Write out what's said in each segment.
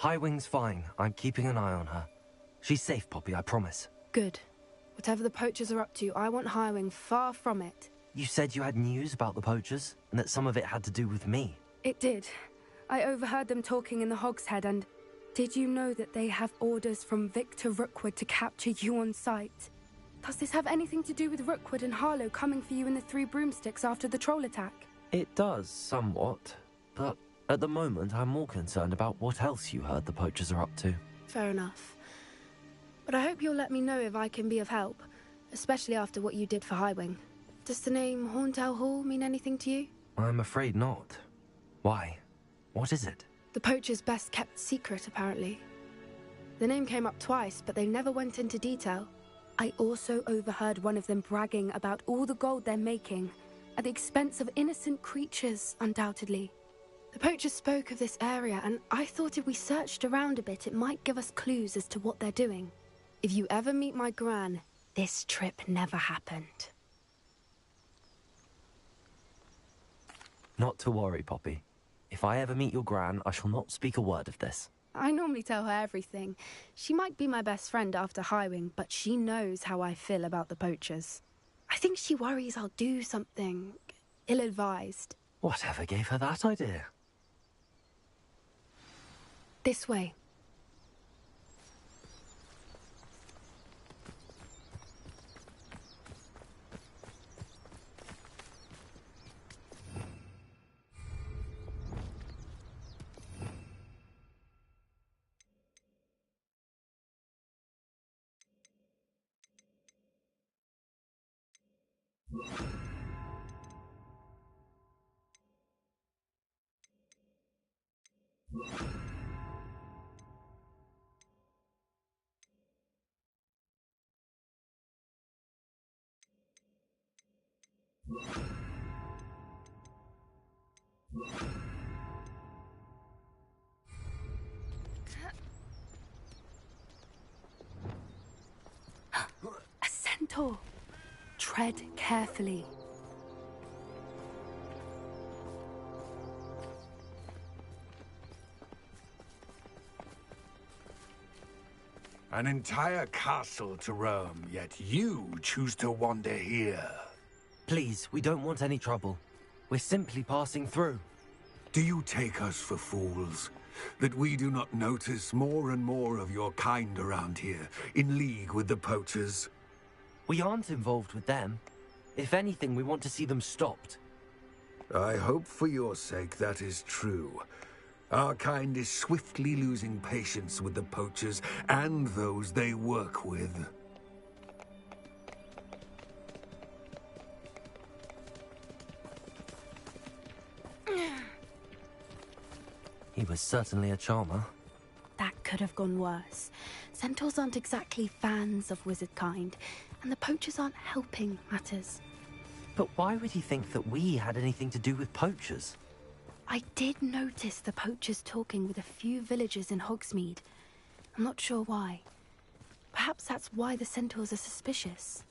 Highwing's fine. I'm keeping an eye on her. She's safe, Poppy, I promise. Good. Whatever the poachers are up to, I want Highwing far from it. You said you had news about the poachers, and that some of it had to do with me. It did. I overheard them talking in the Hogshead, and did you know that they have orders from Victor Rookwood to capture you on sight? Does this have anything to do with Rookwood and Harlow coming for you in the Three Broomsticks after the troll attack? It does, somewhat. But at the moment, I'm more concerned about what else you heard the poachers are up to. Fair enough. But I hope you'll let me know if I can be of help, especially after what you did for Highwing. Does the name Horntail Hall mean anything to you? I'm afraid not. Why? What is it? The poachers' best kept secret, apparently. The name came up twice, but they never went into detail. I also overheard one of them bragging about all the gold they're making, at the expense of innocent creatures, undoubtedly. The poachers spoke of this area, and I thought if we searched around a bit, it might give us clues as to what they're doing. If you ever meet my gran, this trip never happened. Not to worry, Poppy. If I ever meet your gran, I shall not speak a word of this. I normally tell her everything. She might be my best friend after Highwing, but she knows how I feel about the poachers. I think she worries I'll do something ill-advised. Whatever gave her that idea? This way. A centaur. Tread carefully. An entire castle to roam, yet you choose to wander here. Please, we don't want any trouble. We're simply passing through. Do you take us for fools? That we do not notice more and more of your kind around here, in league with the poachers? We aren't involved with them. If anything, we want to see them stopped. I hope for your sake that is true. Our kind is swiftly losing patience with the poachers and those they work with. He was certainly a charmer. That could have gone worse. Centaurs aren't exactly fans of wizard kind, and the poachers aren't helping matters. But why would he think that we had anything to do with poachers? I did notice the poachers talking with a few villagers in Hogsmeade. I'm not sure why. Perhaps that's why the centaurs are suspicious.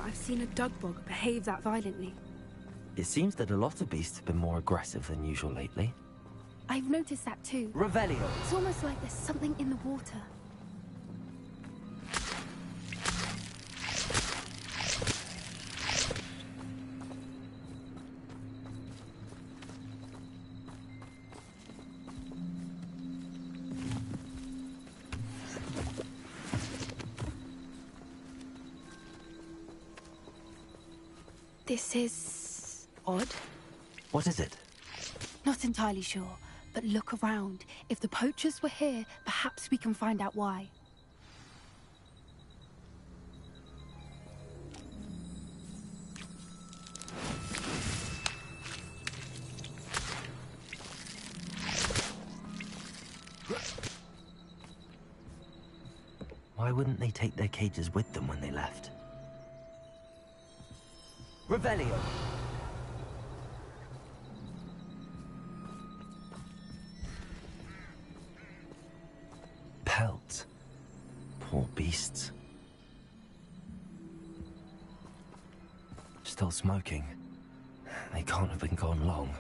I've seen a dugbog behave that violently. It seems that a lot of beasts have been more aggressive than usual lately. I've noticed that too. Revelio! It's almost like there's something in the water. This is odd. What is it? Not entirely sure, but look around. If the poachers were here, perhaps we can find out why. Why wouldn't they take their cages with them when they left? Revelio! Pelts. Poor beasts. Still smoking. They can't have been gone long.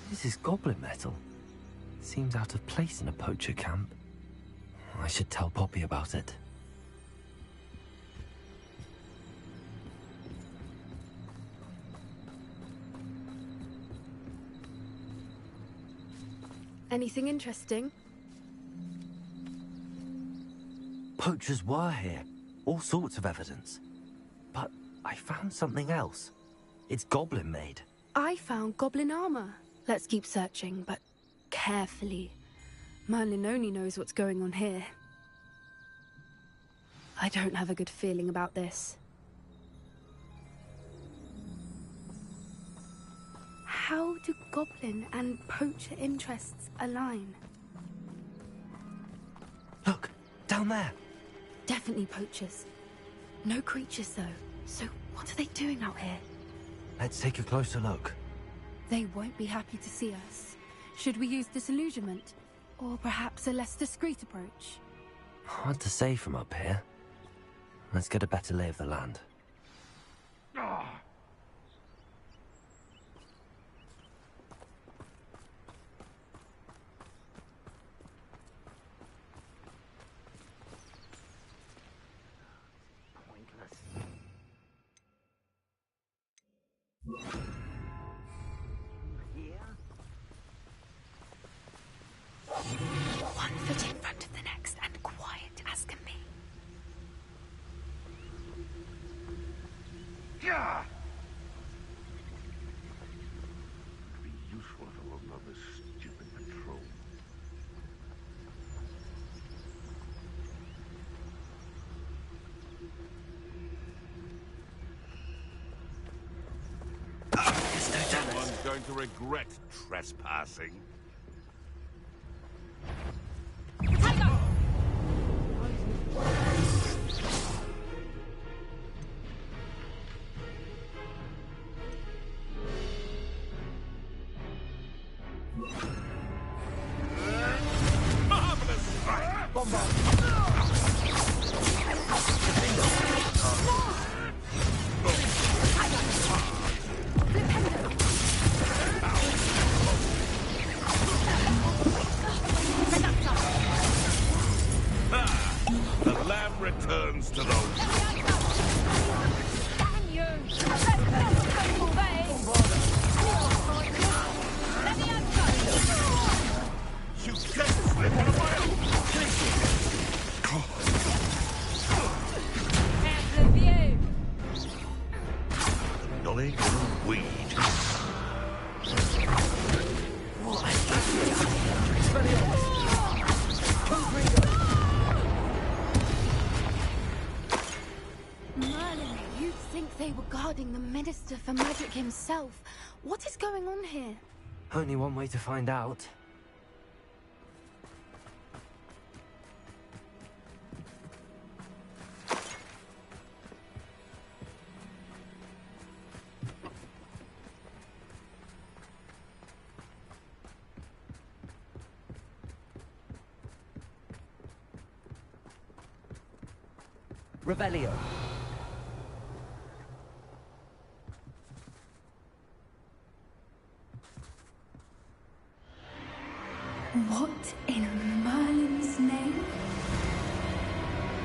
This is goblin metal. Seems out of place in a poacher camp. I should tell Poppy about it. Anything interesting? Poachers were here. All sorts of evidence. But I found something else. It's goblin made. I found goblin armor. Let's keep searching, but carefully. Merlin only knows what's going on here. I don't have a good feeling about this. How do goblin and poacher interests align? Look, down there. Definitely poachers. No creatures, though. So what are they doing out here? Let's take a closer look. They won't be happy to see us. Should we use disillusionment? Or perhaps a less discreet approach? Hard to say from up here. Let's get a better lay of the land. One foot in front of the next and quiet as can be. Yeah. Be useful to another stupid patrol. Someone's going to regret trespassing. The lamb returns to the... You can't slip on a mile! Knowledge and weed. Merlin, you'd think they were guarding the Minister for Magic himself. What is going on here? Only one way to find out. Revelio. What in Merlin's name?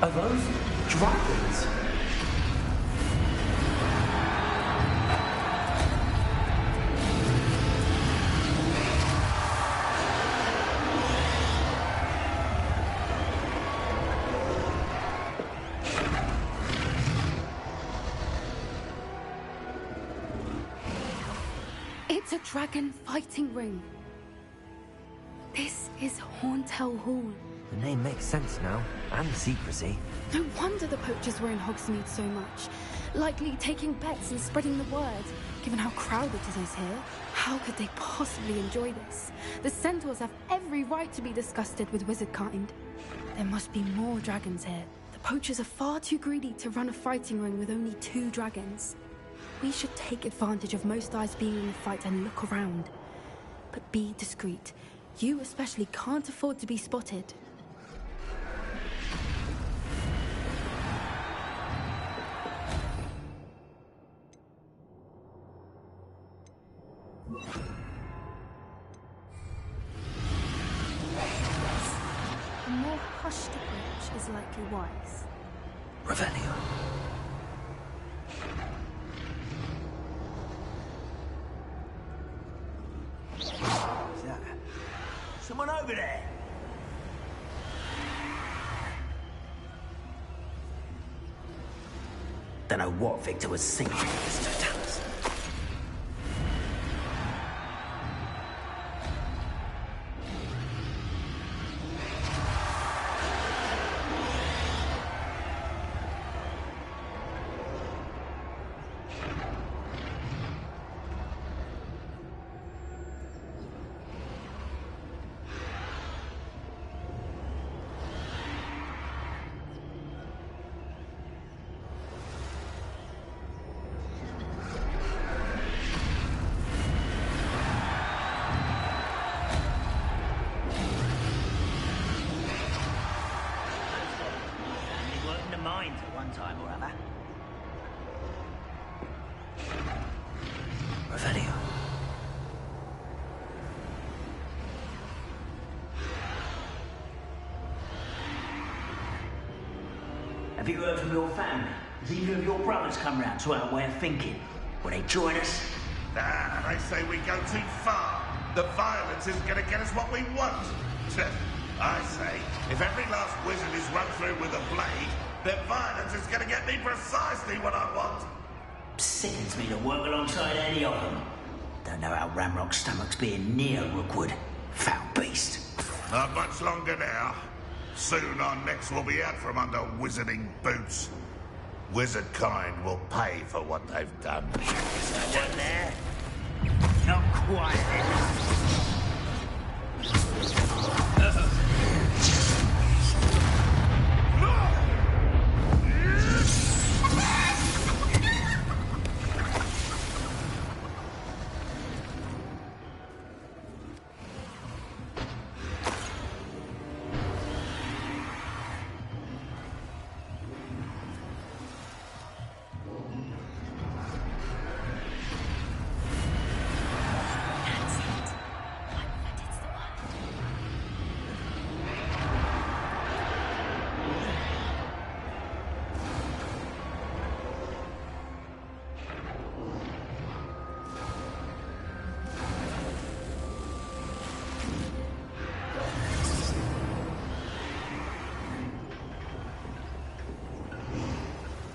Are those dragons? It's a dragon fighting ring. This is Hauntel Hall, The name makes sense now, and the secrecy. No wonder the poachers were in Hogsmeade so much. Likely taking bets and spreading the word, given how crowded it is here. How could they possibly enjoy this? The centaurs have every right to be disgusted with wizard kind. There must be more dragons here. The poachers are far too greedy to run a fighting ring with only 2 dragons. We should take advantage of most eyes being in the fight and look around. But be discreet. You especially can't afford to be spotted. A more hushed approach is likely wise. Revelio. Is that someone over there? Don't know what Victor was thinking of this to tell us. Mines at one time or other. Revelio. Have you heard from your family? Has either of your brothers come round to our way of thinking? Will they join us? Nah, they say we go too far. The violence is gonna get us what we want. I say, if every last wizard is run through with a blade, then violence is gonna get me precisely what I want. Sickens me to work alongside any of them. Don't know how Ramrock's stomach's being near Rookwood. Foul beast. Not much longer now. Soon our necks will be out from under wizarding boots. Wizard kind will pay for what they've done. One there? Not quite.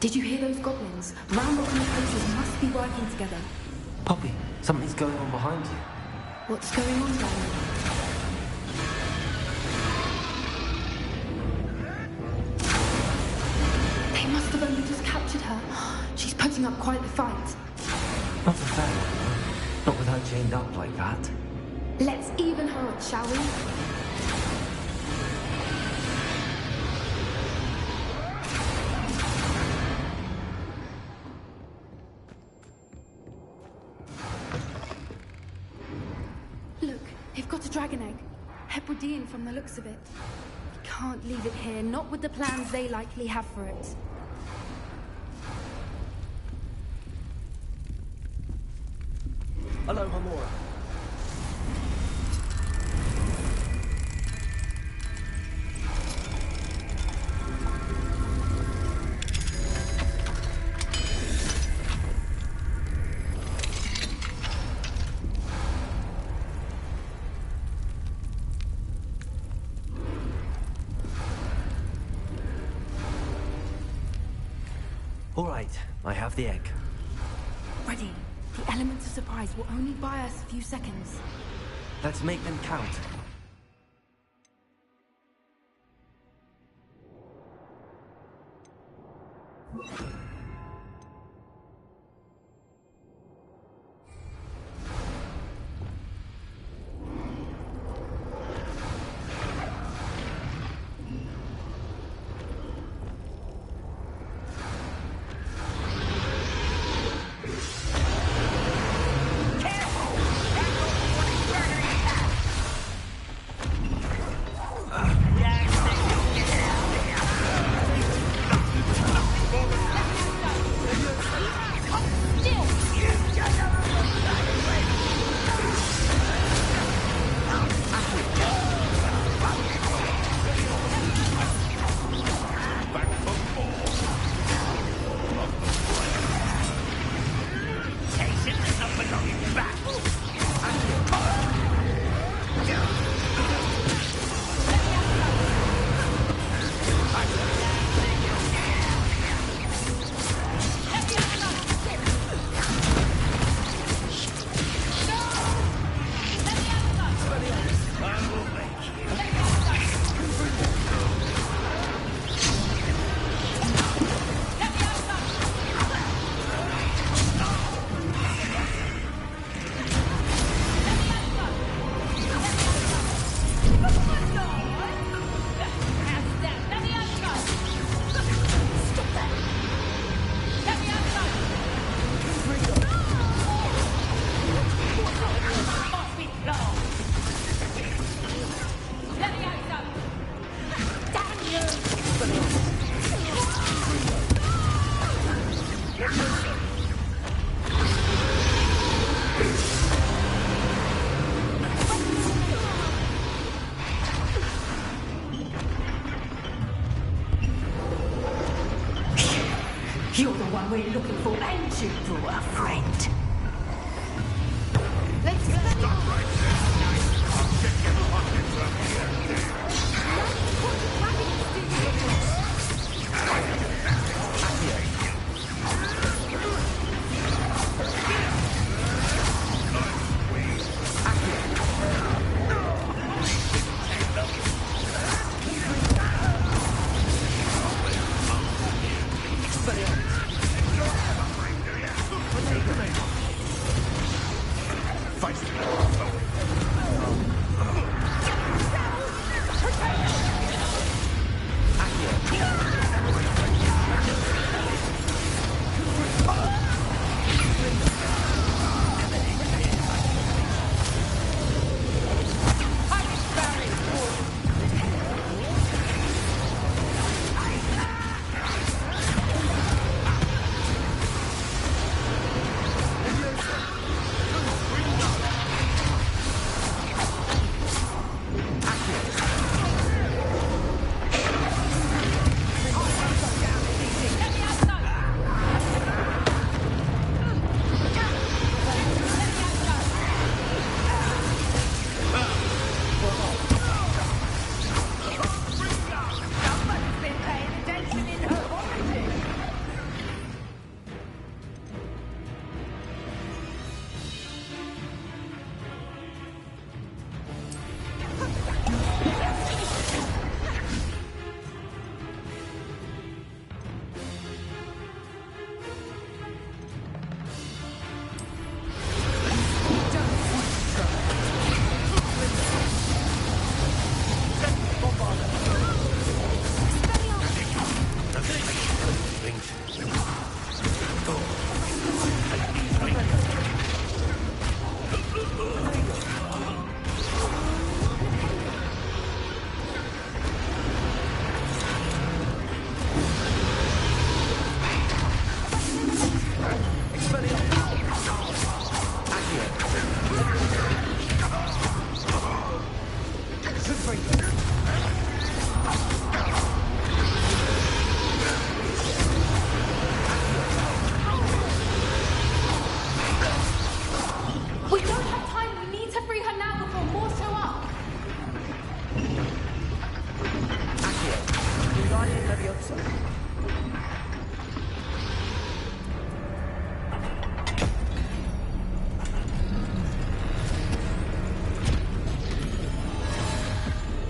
Did you hear those goblins? Ramrock and the poachers must be working together. Poppy, something's going on behind you. What's going on down there? They must have only just captured her. She's putting up quite the fight. Not a fair one. Not with her chained up like that. Let's even her up, shall we? Look, they've got a dragon egg. Hebridean from the looks of it. We can't leave it here, not with the plans they likely have for it. Hello, Hamora. All right, I have the egg. Ready. The element of surprise will only buy us a few seconds. Let's make them count. we're looking for engine for a friend. Let's go. Stop right there. I'll check your pockets up here.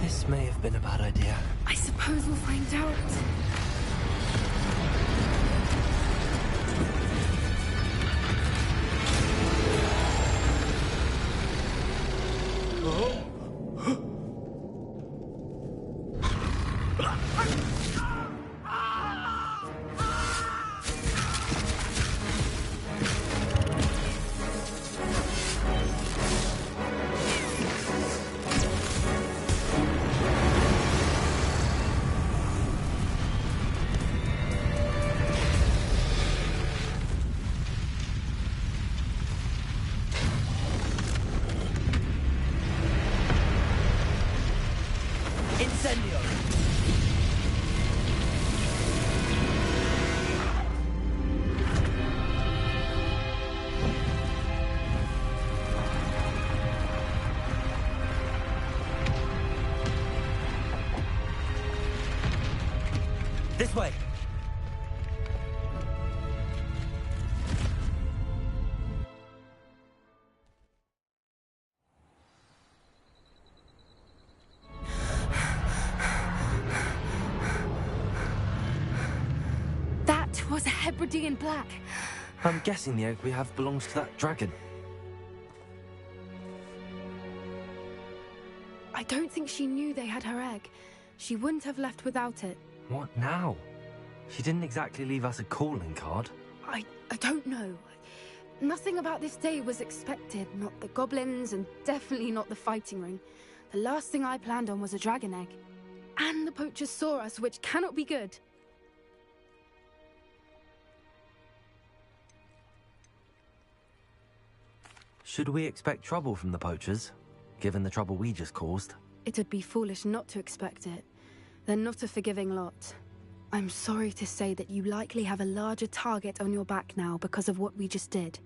This may have been a bad idea. I suppose we'll find out. This way! That was a Hebridean black. I'm guessing the egg we have belongs to that dragon. I don't think she knew they had her egg. She wouldn't have left without it. What now? She didn't exactly leave us a calling card. I don't know. Nothing about this day was expected. Not the goblins, and definitely not the fighting ring. The last thing I planned on was a dragon egg. And the poachers saw us, which cannot be good. Should we expect trouble from the poachers, given the trouble we just caused? It'd be foolish not to expect it. They're not a forgiving lot. I'm sorry to say that you likely have a larger target on your back now because of what we just did.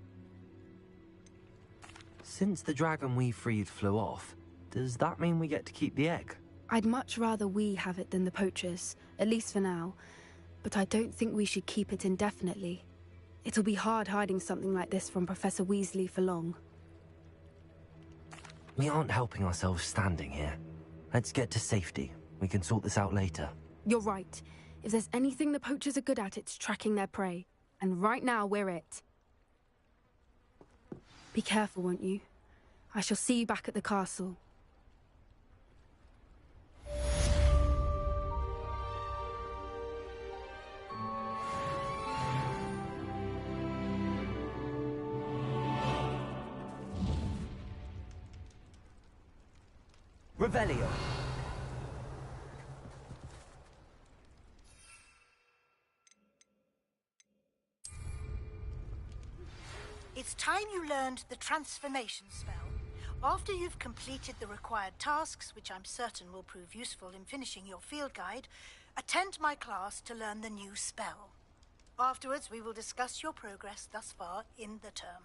Since the dragon we freed flew off, does that mean we get to keep the egg? I'd much rather we have it than the poachers, at least for now. But I don't think we should keep it indefinitely. It'll be hard hiding something like this from Professor Weasley for long. We aren't helping ourselves standing here. Let's get to safety. We can sort this out later. You're right. If there's anything the poachers are good at, it's tracking their prey. And right now, we're it. Be careful, won't you? I shall see you back at the castle. Revelio. It's time you learned the transformation spell. After you've completed the required tasks, which I'm certain will prove useful in finishing your field guide, attend my class to learn the new spell. Afterwards, we will discuss your progress thus far in the term.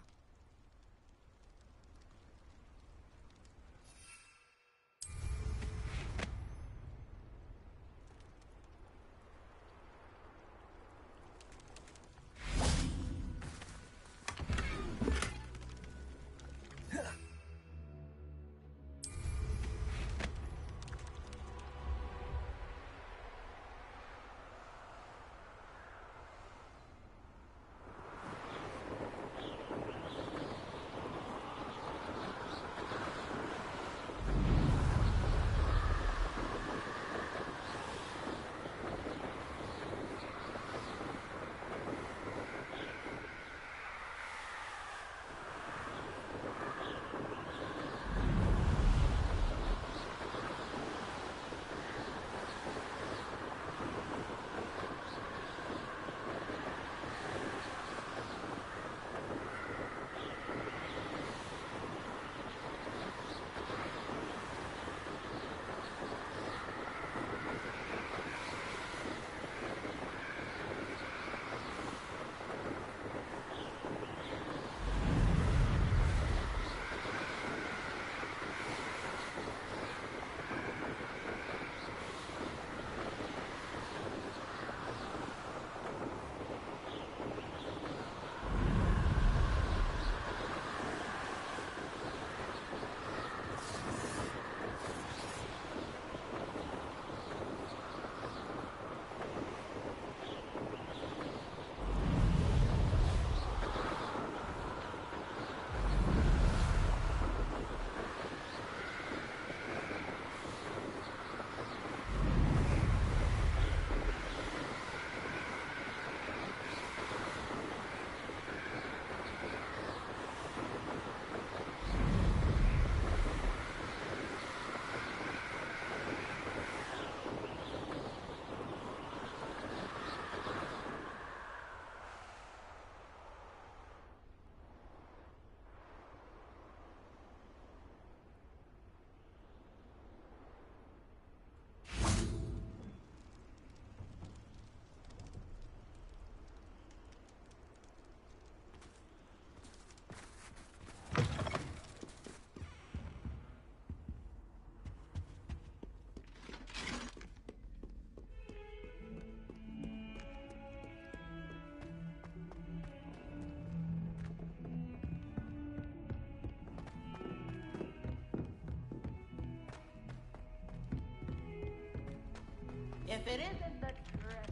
If it isn't the dress.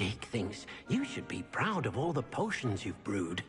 Dick thinks you should be proud of all the potions you've brewed.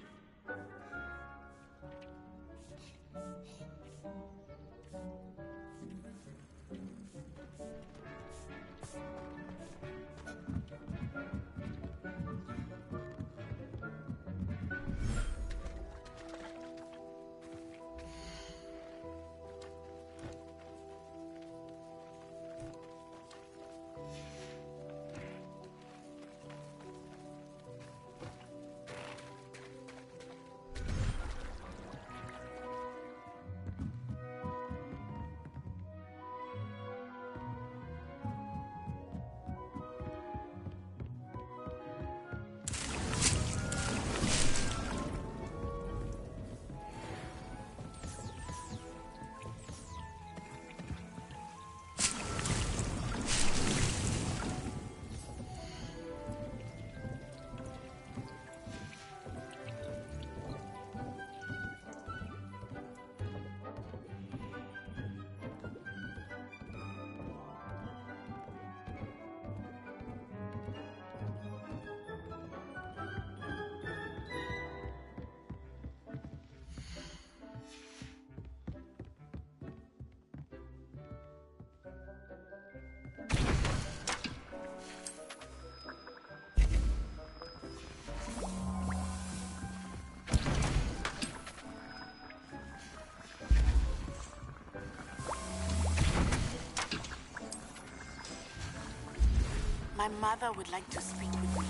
My mother would like to speak with me.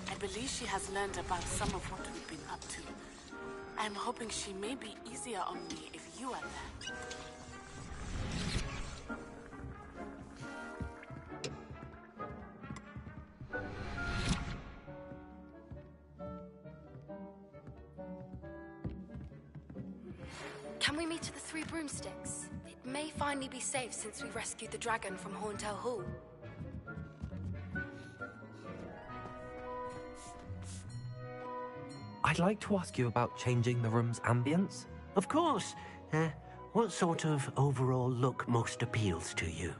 I believe she has learned about some of what we've been up to. I'm hoping she may be easier on me if you are there. Can we meet at the Three Broomsticks? It may finally be safe since we rescued the dragon from Horntail Hall. I'd like to ask you about changing the room's ambience. Of course. What sort of overall look most appeals to you?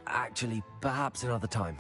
Actually, perhaps another time.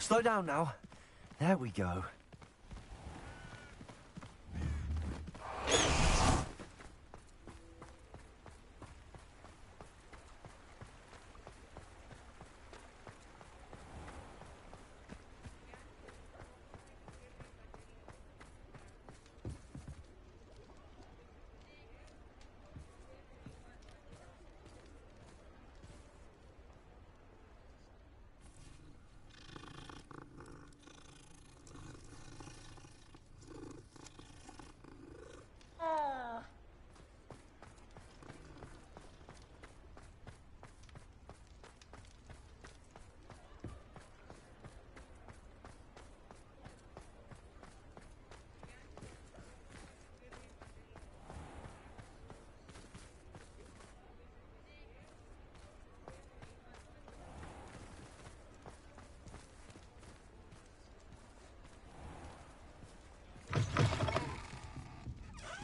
Slow down now. There we go.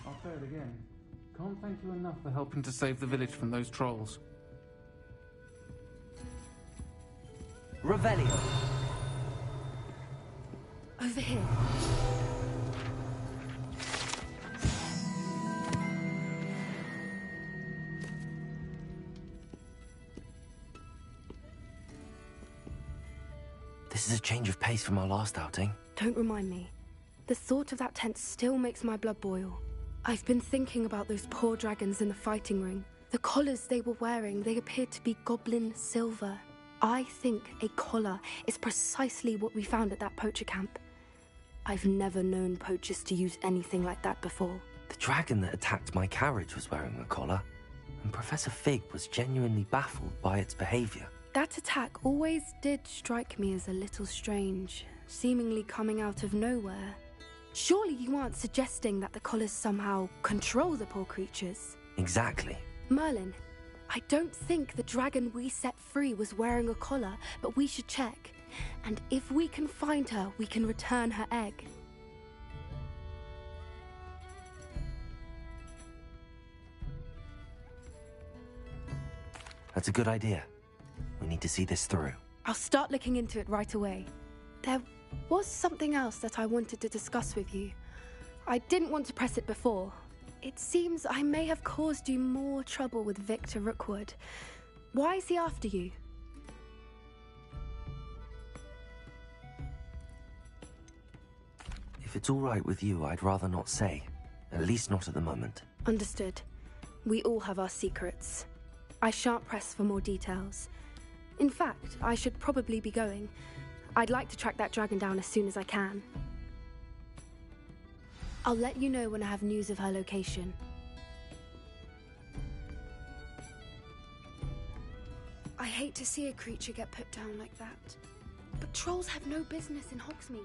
I'll say it again. Can't thank you enough for helping to save the village from those trolls. Revelio. Over here. This is a change of pace from our last outing. Don't remind me. The thought of that tent still makes my blood boil. I've been thinking about those poor dragons in the fighting ring. The collars they were wearing, they appeared to be goblin silver. I think a collar is precisely what we found at that poacher camp. I've never known poachers to use anything like that before. The dragon that attacked my carriage was wearing a collar, and Professor Fig was genuinely baffled by its behavior. That attack always did strike me as a little strange, seemingly coming out of nowhere. Surely you aren't suggesting that the collars somehow control the poor creatures? Exactly. Merlin, I don't think the dragon we set free was wearing a collar, but we should check. And if we can find her, we can return her egg. That's a good idea. We need to see this through. I'll start looking into it right away. There was something else that I wanted to discuss with you. I didn't want to press it before. It seems I may have caused you more trouble with Victor Rookwood. Why is he after you? If it's all right with you, I'd rather not say. At least not at the moment. Understood. We all have our secrets. I shan't press for more details. In fact, I should probably be going. I'd like to track that dragon down as soon as I can. I'll let you know when I have news of her location. I hate to see a creature get put down like that. But trolls have no business in Hogsmeade.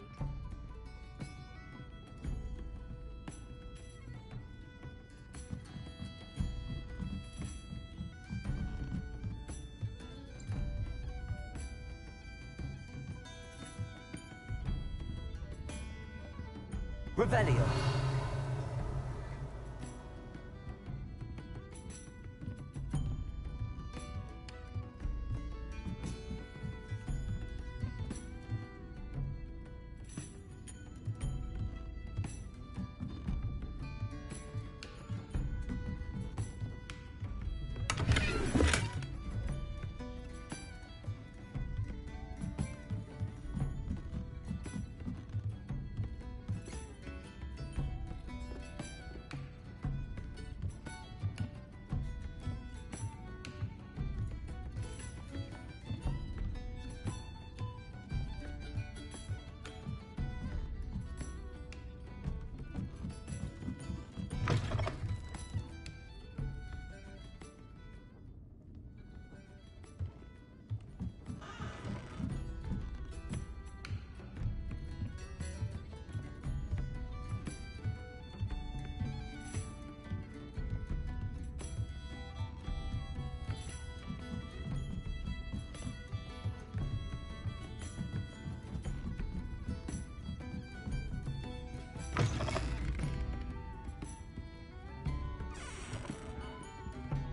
Revelio.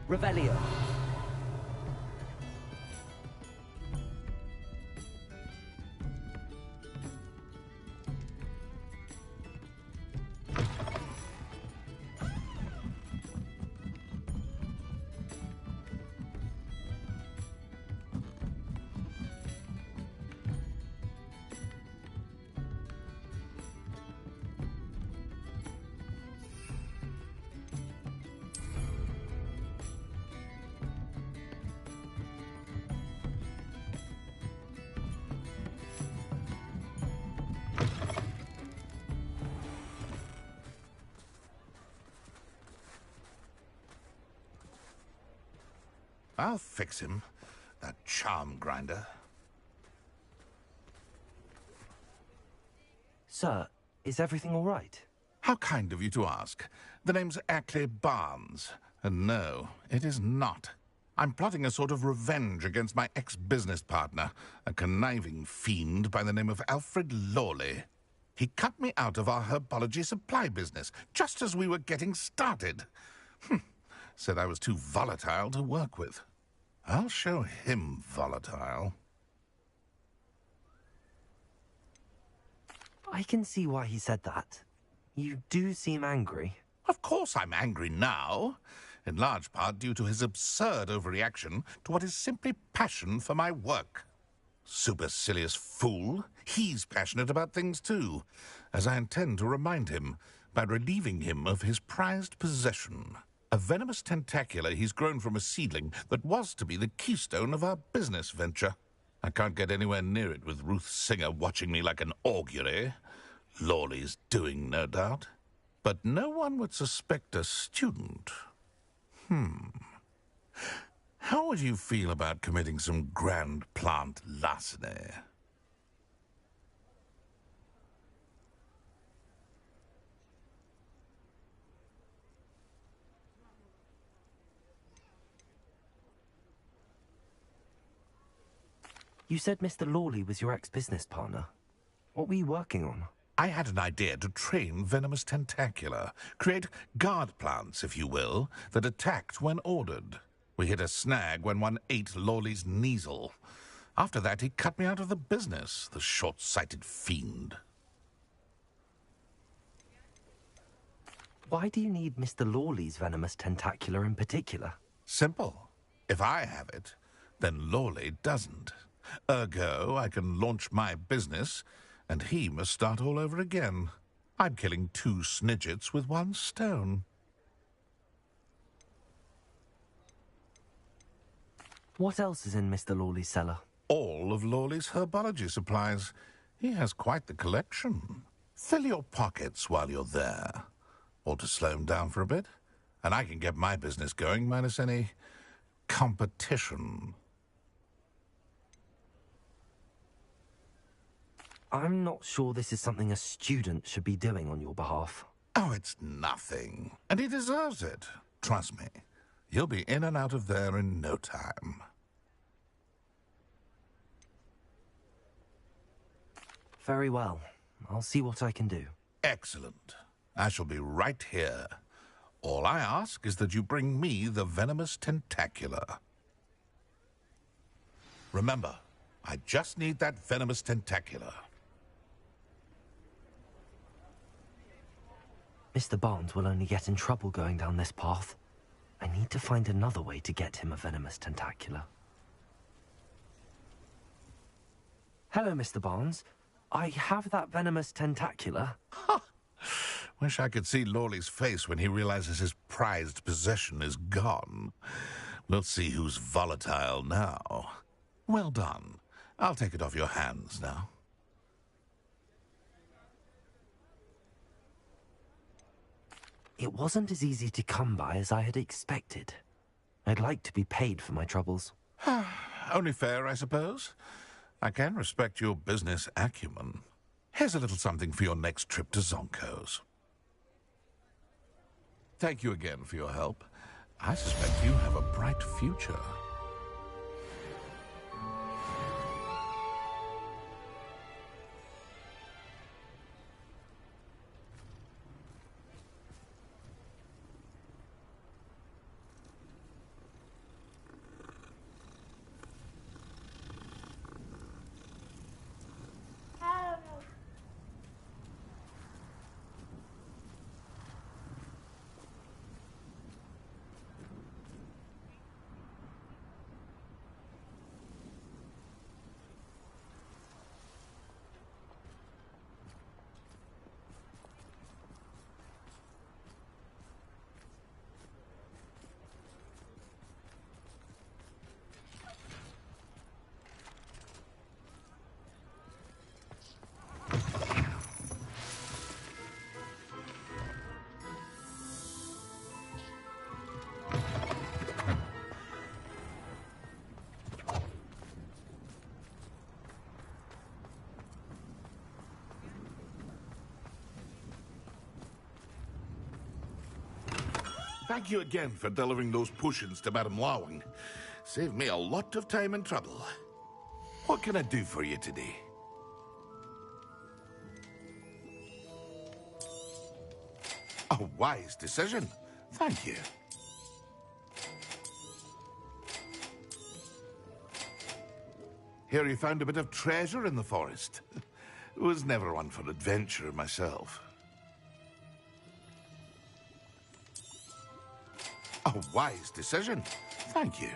Revelio. I'll fix him, that charm grinder. Sir, is everything all right? How kind of you to ask. The name's Ackley Barnes, and no, it is not. I'm plotting a sort of revenge against my ex-business partner, a conniving fiend by the name of Alfred Lawley. He cut me out of our herbology supply business, just as we were getting started. Said I was too volatile to work with. I'll show him volatile. I can see why he said that. You do seem angry. Of course I'm angry now, in large part due to his absurd overreaction to what is simply passion for my work. Supercilious fool. He's passionate about things too, as I intend to remind him by relieving him of his prized possession. A venomous tentacula he's grown from a seedling that was to be the keystone of our business venture. I can't get anywhere near it with Ruth Singer watching me like an augury. Lawley's doing, no doubt. But no one would suspect a student. How would you feel about committing some grand plant larceny? You said Mr. Lawley was your ex-business partner. What were you working on? I had an idea to train venomous tentacula, create guard plants, if you will, that attacked when ordered. We hit a snag when one ate Lawley's Kneasel. After that, he cut me out of the business, the short-sighted fiend. Why do you need Mr. Lawley's venomous tentacula in particular? Simple. If I have it, then Lawley doesn't. Ergo, I can launch my business, and he must start all over again. I'm killing 2 snidgets with 1 stone. What else is in Mr. Lawley's cellar? All of Lawley's herbology supplies. He has quite the collection. Fill your pockets while you're there. Or to slow him down for a bit, and I can get my business going minus any competition. I'm not sure this is something a student should be doing on your behalf. Oh, it's nothing. And he deserves it. Trust me. You'll be in and out of there in no time. Very well. I'll see what I can do. Excellent. I shall be right here. All I ask is that you bring me the venomous tentacula. Remember, I just need that venomous tentacula. Mr. Barnes will only get in trouble going down this path. I need to find another way to get him a venomous tentacula. Hello, Mr. Barnes. I have that venomous tentacula. Wish I could see Lawley's face when he realizes his prized possession is gone. We'll see who's volatile now. Well done. I'll take it off your hands now. It wasn't as easy to come by as I had expected. I'd like to be paid for my troubles. Only fair, I suppose. I can respect your business acumen. Here's a little something for your next trip to Zonko's. Thank you again for your help. I suspect you have a bright future. Thank you again for delivering those potions to Madame Lawing. Saved me a lot of time and trouble. What can I do for you today? A wise decision. Thank you. Hear you found a bit of treasure in the forest. Was never one for adventure myself. A wise decision. Thank you.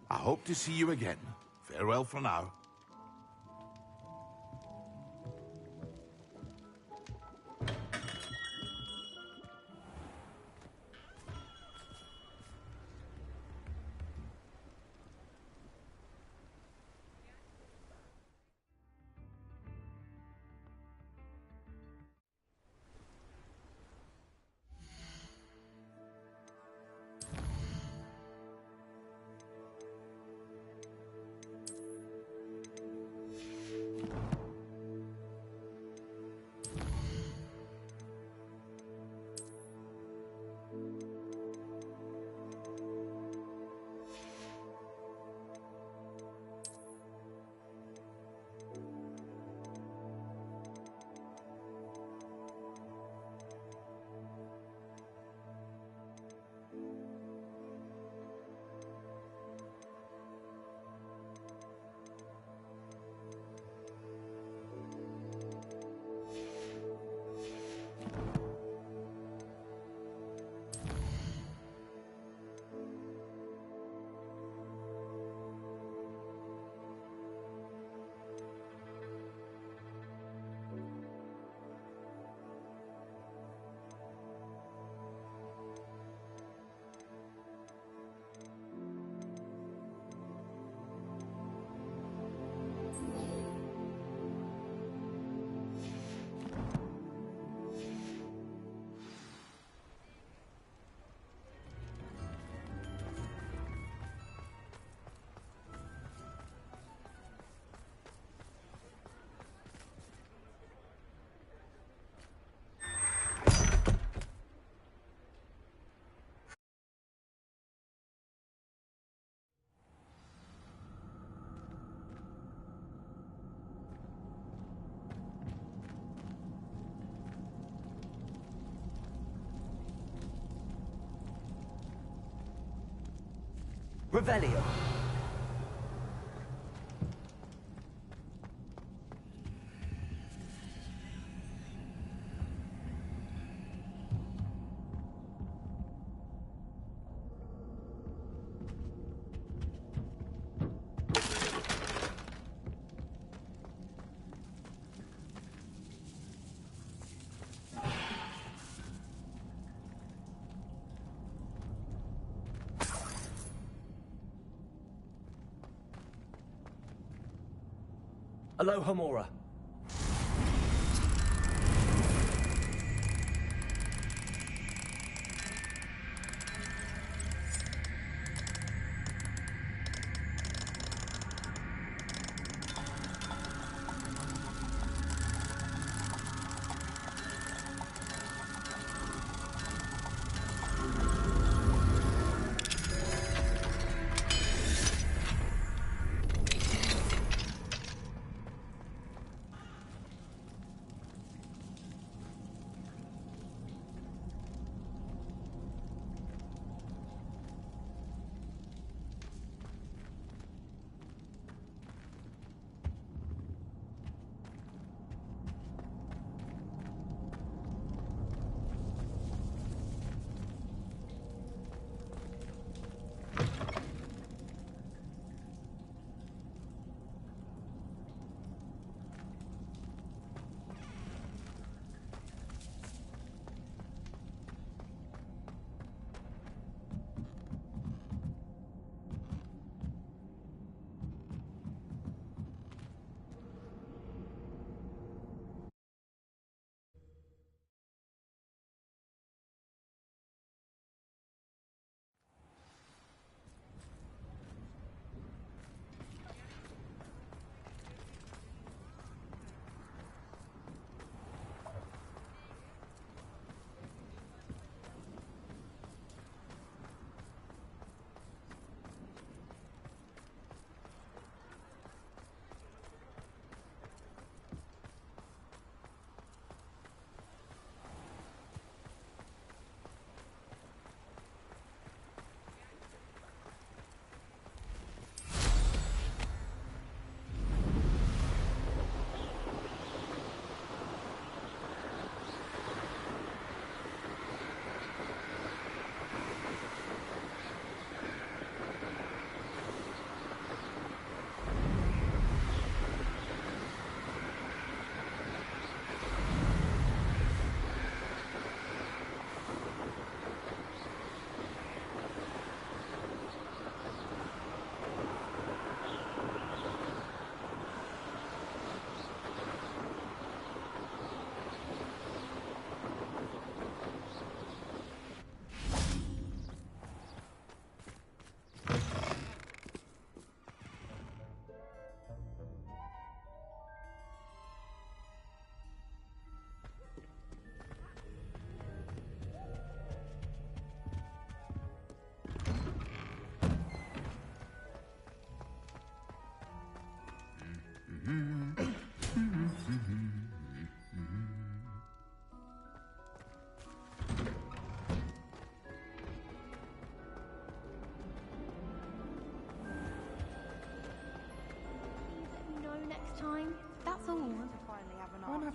I hope to see you again. Farewell for now. Revelio. Aloha Mora.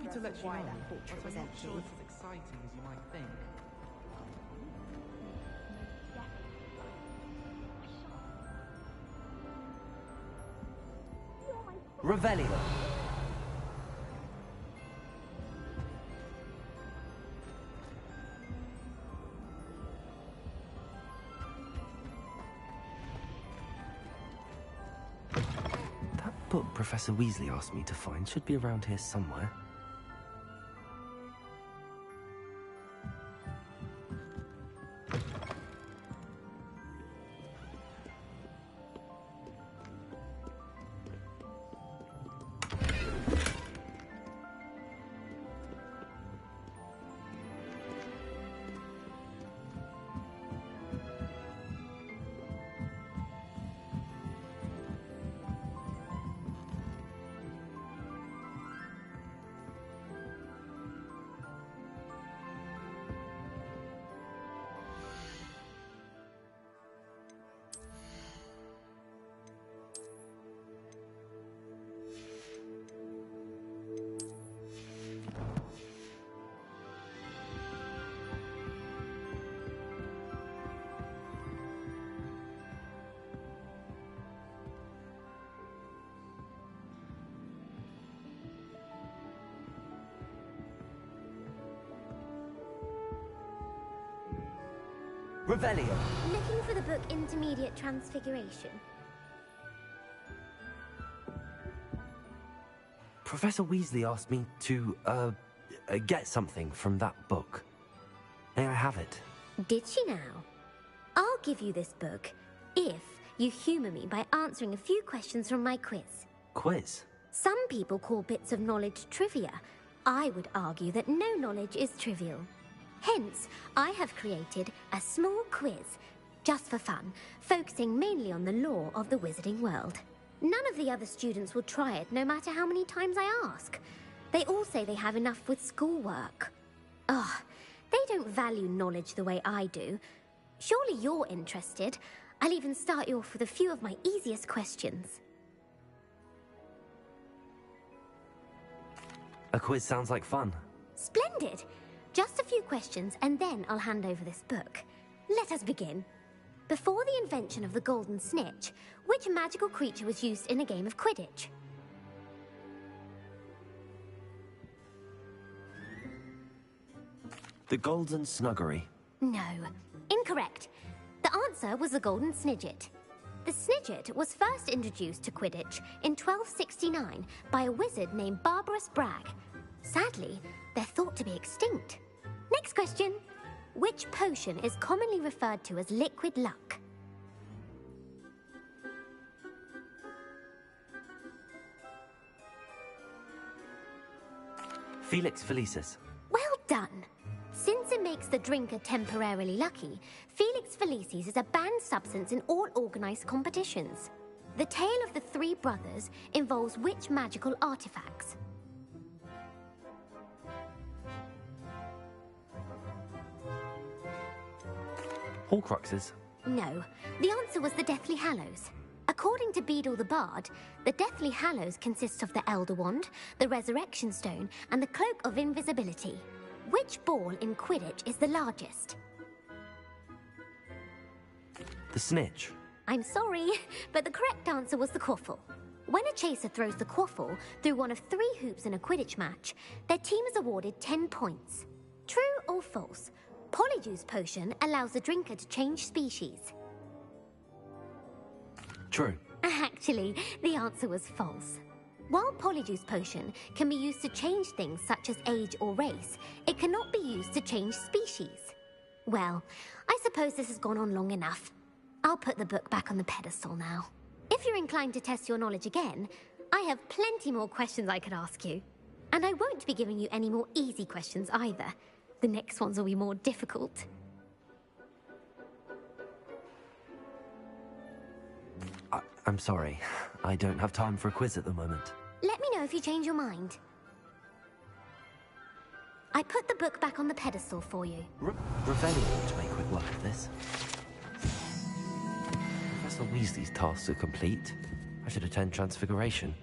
wanted to let you know, why that portrait but was I'm not empty. sure it's as exciting as you might think. Revelio. That book Professor Weasley asked me to find should be around here somewhere. Revelio. Looking for the book Intermediate Transfiguration. Professor Weasley asked me to, get something from that book. May I have it? Did she now? I'll give you this book if you humour me by answering a few questions from my quiz. Quiz? Some people call bits of knowledge trivia. I would argue that no knowledge is trivial. Hence, I have created a small quiz, just for fun, focusing mainly on the lore of the wizarding world. None of the other students will try it, no matter how many times I ask. They all say they have enough with schoolwork. Ugh, they don't value knowledge the way I do. Surely you're interested. I'll even start you off with a few of my easiest questions. A quiz sounds like fun. Splendid! Just a few questions, and then I'll hand over this book. Let us begin. Before the invention of the golden snitch, which magical creature was used in a game of Quidditch? The Golden Snuggery. No. Incorrect. The answer was the golden snidget. The snidget was first introduced to Quidditch in 1269 by a wizard named Barbarous Bragg. Sadly, they're thought to be extinct. Next question. Which potion is commonly referred to as liquid luck? Felix Felicis. Well done. Since it makes the drinker temporarily lucky, Felix Felicis is a banned substance in all organised competitions. The tale of the three brothers involves which magical artifacts? Horcruxes. No, the answer was the Deathly Hallows. According to Beadle the Bard, the Deathly Hallows consists of the Elder Wand, the Resurrection Stone, and the Cloak of Invisibility. Which ball in Quidditch is the largest? The snitch. I'm sorry, but the correct answer was the quaffle. When a chaser throws the quaffle through one of 3 hoops in a Quidditch match, their team is awarded 10 points. True or false? Polyjuice potion allows the drinker to change species. True. Actually, the answer was false. While Polyjuice potion can be used to change things such as age or race, it cannot be used to change species. Well, I suppose this has gone on long enough. I'll put the book back on the pedestal now. If you're inclined to test your knowledge again, I have plenty more questions I could ask you. And I won't be giving you any more easy questions either. The next ones will be more difficult. I'm sorry. I don't have time for a quiz at the moment. Let me know if you change your mind. I put the book back on the pedestal for you. Revelio to make quick work of this. Professor Weasley's tasks are complete. I should attend Transfiguration.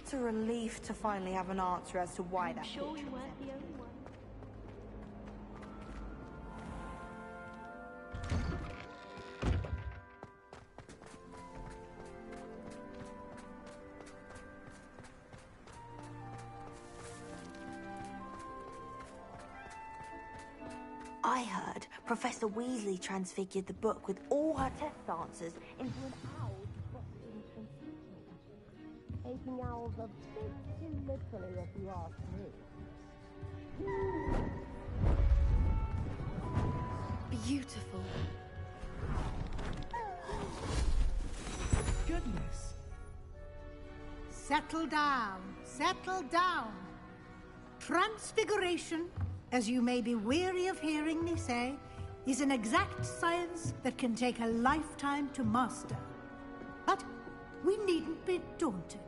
It's a relief to finally have an answer as to why that Sure we portrait was weren't the only one. I heard Professor Weasley transfigured the book with all her test answers into an owl boxing from taking owls a bit too literally, if you ask me. Beautiful. Goodness. Settle down. Settle down. Transfiguration, as you may be weary of hearing me say, is an exact science that can take a lifetime to master. But we needn't be daunted.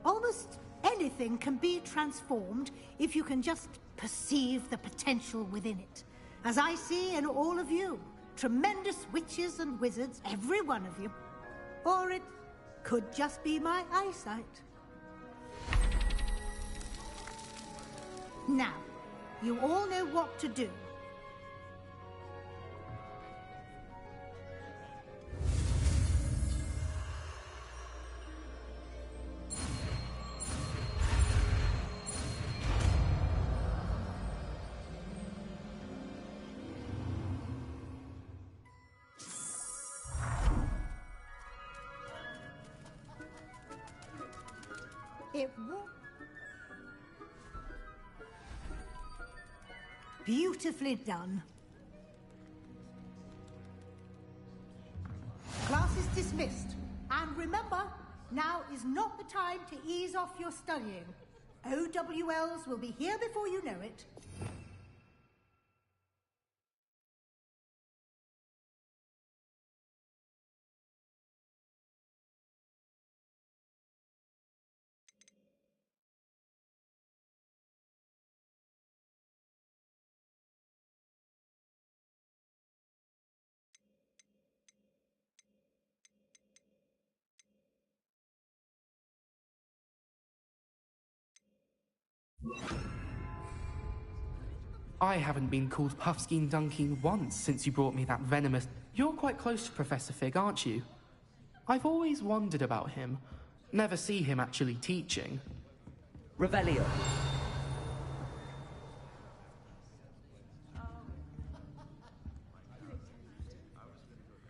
Almost anything can be transformed if you can just perceive the potential within it. As I see in all of you, tremendous witches and wizards, every one of you. Or it could just be my eyesight. Now, you all know what to do. It will. Beautifully done. Class is dismissed. And remember, now is not the time to ease off your studying. OWLs will be here before you know it. I haven't been called Puffskein Dunking once since you brought me that venomous... You're quite close to Professor Fig, aren't you? I've always wondered about him. Never see him actually teaching. Revelio.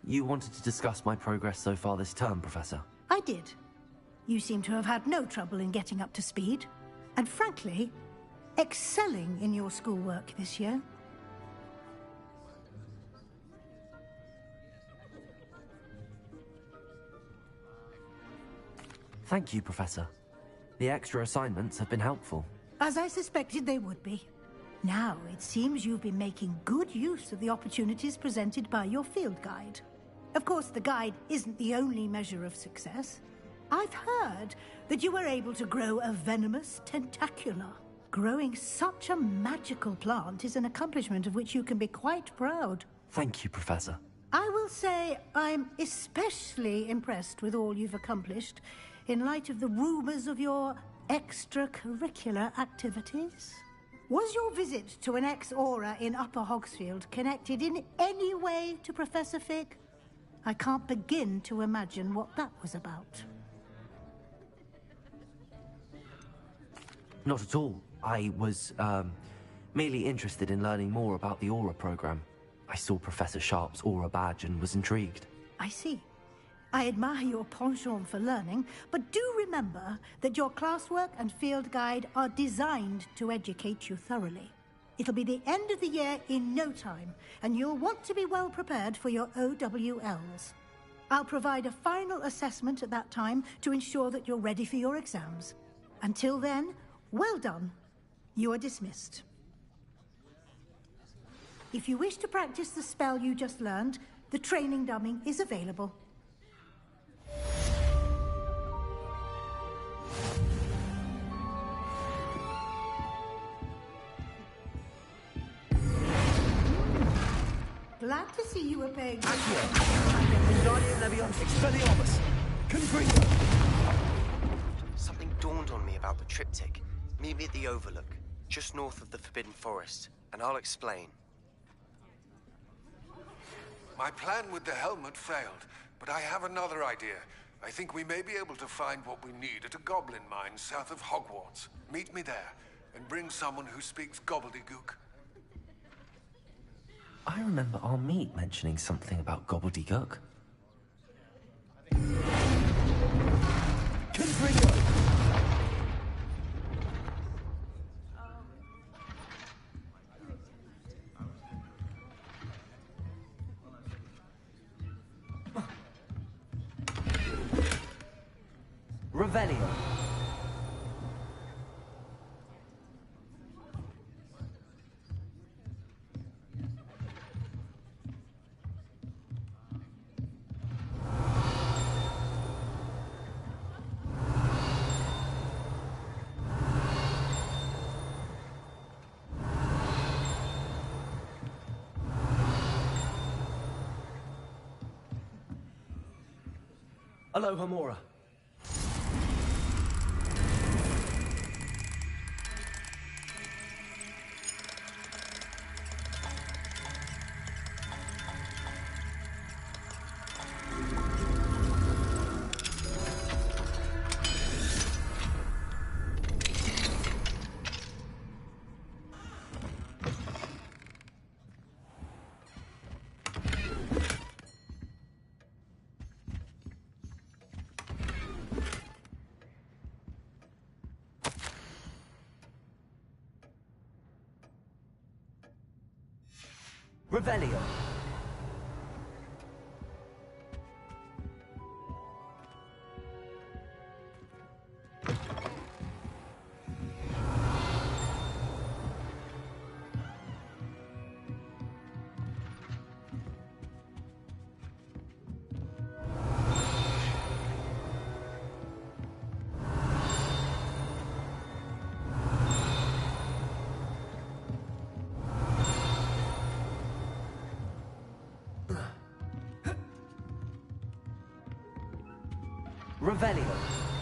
You wanted to discuss my progress so far this term, Professor? I did. You seem to have had no trouble in getting up to speed. And frankly, excelling in your schoolwork this year. Thank you, Professor. The extra assignments have been helpful. As I suspected they would be. Now, it seems you've been making good use of the opportunities presented by your field guide. Of course, the guide isn't the only measure of success. I've heard that you were able to grow a venomous tentacula. Growing such a magical plant is an accomplishment of which you can be quite proud. Thank you, Professor. I will say I'm especially impressed with all you've accomplished in light of the rumors of your extracurricular activities. Was your visit to an ex-aura in Upper Hogsfield connected in any way to Professor Fig? I can't begin to imagine what that was about. Not at all. I was, merely interested in learning more about the Aura program. I saw Professor Sharp's Aura badge and was intrigued. I see. I admire your penchant for learning, but do remember that your classwork and field guide are designed to educate you thoroughly. It'll be the end of the year in no time, and you'll want to be well prepared for your OWLs. I'll provide a final assessment at that time to ensure that you're ready for your exams. Until then, well done. You are dismissed. If you wish to practice the spell you just learned, the training dummy is available. Glad to see you were paying Expelliarmus! Confringo! Something dawned on me. about the triptych, meet me at the Overlook, just north of the Forbidden Forest, and I'll explain. My plan with the helmet failed, but I have another idea. I think we may be able to find what we need at a goblin mine south of Hogwarts. Meet me there, and bring someone who speaks gobbledygook. I remember our meet mentioning something about gobbledygook. Revelio. Aloha Mora. Revelio. Revelio.